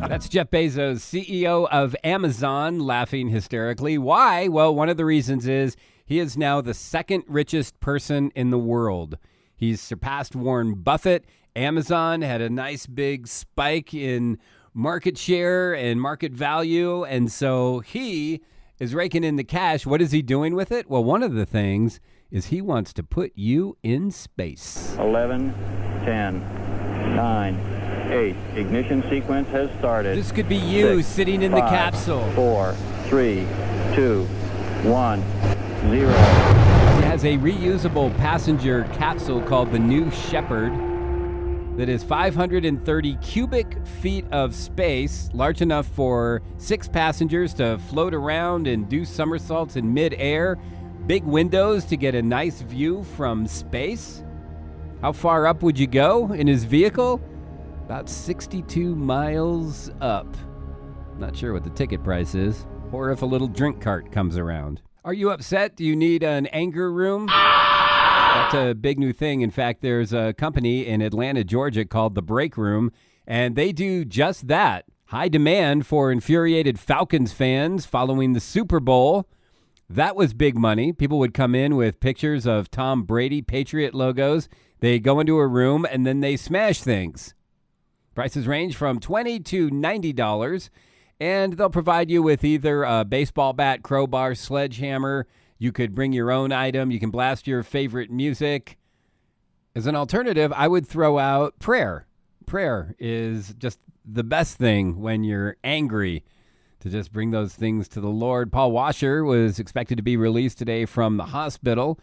That's Jeff Bezos, CEO of Amazon, laughing hysterically. Why? Well, one of the reasons is he is now the second richest person in the world. He's surpassed Warren Buffett. Amazon had a nice big spike in market share and market value, and so he is raking in the cash. What is he doing with it? Well, one of the things is he wants to put you in space. 11, 10, 9, 8. Ignition sequence has started. This could be you 6, sitting in 5, the capsule. 4, 3, 2, 1, 0. It has a reusable passenger capsule called the New Shepard that is 530 cubic feet of space, large enough for 6 passengers to float around and do somersaults in midair. Big windows to get a nice view from space. How far up would you go in his vehicle? About 62 miles up. Not sure what the ticket price is, or if a little drink cart comes around. Are you upset? Do you need an anger room? That's a big new thing. In fact, there's a company in Atlanta, Georgia called The Break Room, and they do just that. High demand for infuriated Falcons fans following the Super Bowl. That was big money. People would come in with pictures of Tom Brady Patriot logos. They go into a room and then they smash things. Prices range from $20 to $90, and they'll provide you with either a baseball bat, crowbar, sledgehammer. You could bring your own item. You can blast your favorite music. As an alternative, I would throw out prayer. Prayer is just the best thing when you're angry, to just bring those things to the Lord. Paul Washer was expected to be released today from the hospital.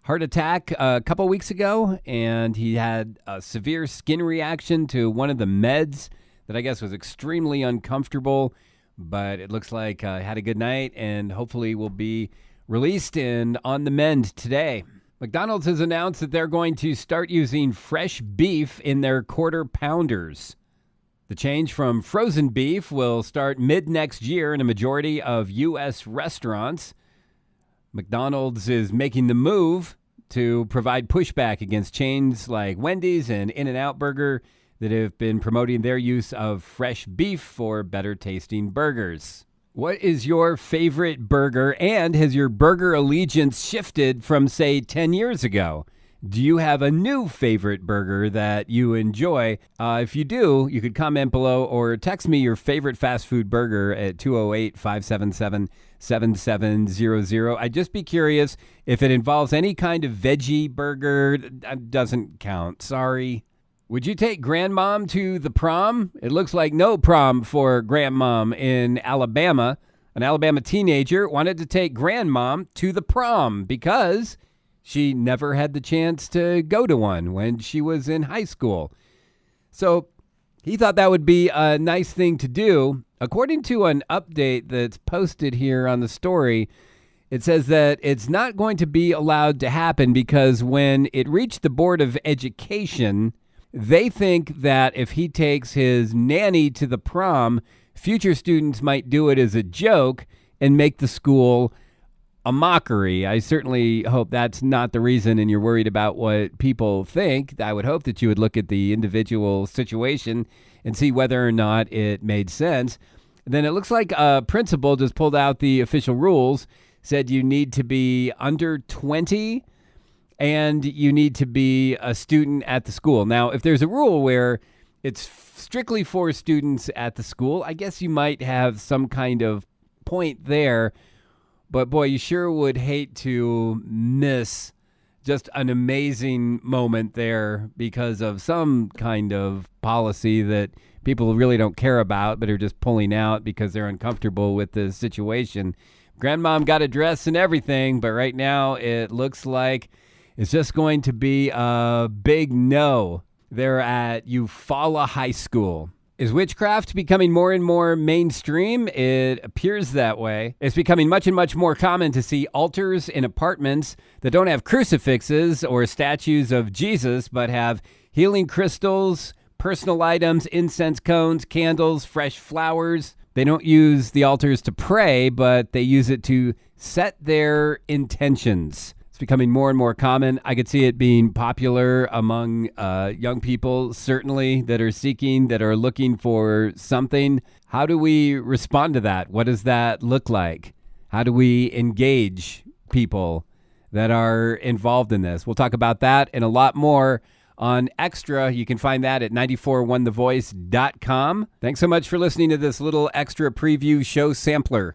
Heart attack a couple weeks ago, and he had a severe skin reaction to one of the meds that I guess was extremely uncomfortable, but it looks like had a good night and hopefully will be released and on the mend today. McDonald's has announced that they're going to start using fresh beef in their quarter pounders. The change from frozen beef will start mid-next year in a majority of U.S. restaurants. McDonald's is making the move to provide pushback against chains like Wendy's and In-N-Out Burger that have been promoting their use of fresh beef for better tasting burgers. What is your favorite burger, and has your burger allegiance shifted from, say, 10 years ago? Do you have a new favorite burger that you enjoy? If you do, you could comment below or text me your favorite fast food burger at 208-577-7700. I'd just be curious if it involves any kind of veggie burger. Doesn't count. Sorry. Would you take grandmom to the prom? It looks like no prom for grandmom in Alabama. An Alabama teenager wanted to take grandmom to the prom because she never had the chance to go to one when she was in high school. So he thought that would be a nice thing to do. According to an update that's posted here on the story, it says that it's not going to be allowed to happen because when it reached the Board of Education, they think that if he takes his nanny to the prom, future students might do it as a joke and make the school a mockery. I certainly hope that's not the reason and you're worried about what people think. I would hope that you would look at the individual situation and see whether or not it made sense. Then it looks like a principal just pulled out the official rules, said you need to be under 20 and you need to be a student at the school. Now, if there's a rule where it's strictly for students at the school, I guess you might have some kind of point there. But boy, you sure would hate to miss just an amazing moment there because of some kind of policy that people really don't care about, but are just pulling out because they're uncomfortable with the situation. Grandmom got a dress and everything, but right now it looks like it's just going to be a big no. They're at Eufaula High School. Is witchcraft becoming more and more mainstream? It appears that way. It's becoming much and much more common to see altars in apartments that don't have crucifixes or statues of Jesus, but have healing crystals, personal items, incense cones, candles, fresh flowers. They don't use the altars to pray, but they use it to set their intentions. As It's becoming more and more common. I could see it being popular among young people, certainly, that are seeking, that are looking for something. How do we respond to that? What does that look like? How do we engage people that are involved in this? We'll talk about that and a lot more on Extra. You can find that at 941thevoice.com. Thanks so much for listening to this little extra preview show sampler